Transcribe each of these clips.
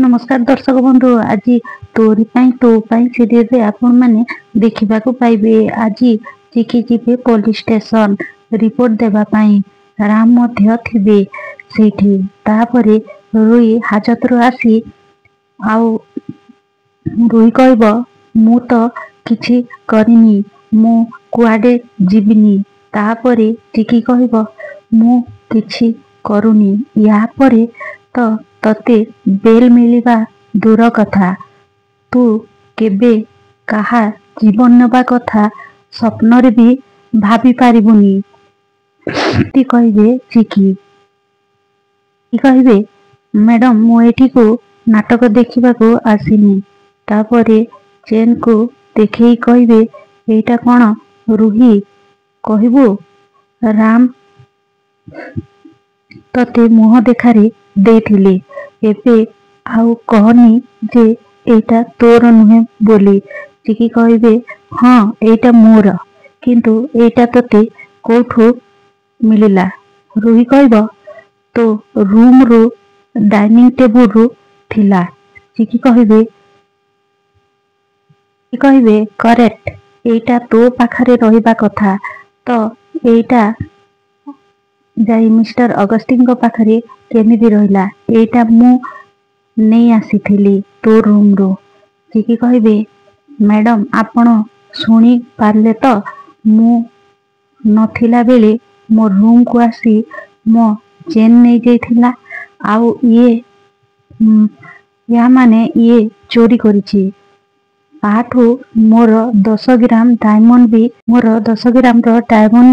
नमस्कार दर्शक बंधु। आज तोरी पाई तो पाई सीरियल रे आपण माने देखिबाकू पाइबे। आज चिकी जीवे पुलिस स्टेशन रिपोर्ट देबा पाई। राम मध्य थिबे सेठी। तापरे रुई हाजतरू आसी आउ रुई कहब मु तो किछि करिनी, मु कुआडे जीविनी। तापरे चिकी कहब मु किछि करुनी, या परे तो तते बेल मिलिबा दूर कथा, तू केबे काहा जीवन नबा कथा स्वप्नरे भी भाभी पारिबुनी। ती कहबे चिकी कहबे मैडम मु एठी को नाटक देखिबा को आसीनी। तापरे चेन को देखई कहबे एटा कौन रुही कहबू, राम तते मुह देखारे देथिले, एबे आउ कहनी जे एटा तोर नुहे बोली। चिकी कहबे हाँ एटा मोर, किंतु एटा तते कोठू मिलिला। रुही कहब तो रूम रू डाइनिंग टेबुल रू थिला। चिकी कहबे करेक्ट, एटा तो पाखरे रहिबा कथा, तो एटा जाई मिस्टर अगस्टिन को पाखरे केमिति रहिला। एटा मु नहीं आसीथिली तो रूम रो। चिकी कहबे मैडम आपण सुनी पारले तो मु नथिला बेले मो रूम को आसी मो चेन नहीं जाइथिला। आउ या माने ये चोरी करिछि। आठू मोर 10 ग्राम डायमंड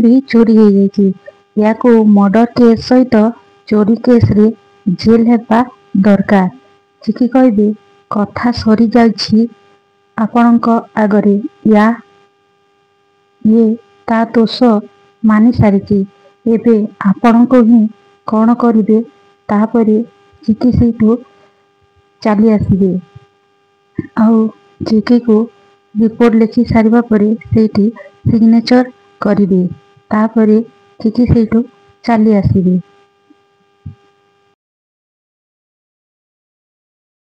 भी चोरी हो जाइछि। याको मर्डर केस सहित चोरी केस रे जेल हेबा दरकार। चिकी कहबे कथा सरी जाइछि आपणक आगरे, या ये ता दोष मानि सारिछि। एबे आपणक ही कौन करिबे। तापरे चिकी सेठू चली आसिबे। आउ चिकी को रिपोर्ट लिखि सारिबा परे सेठी सिग्नेचर करिबे। तापरे चिकी सेठू चली आसिबे।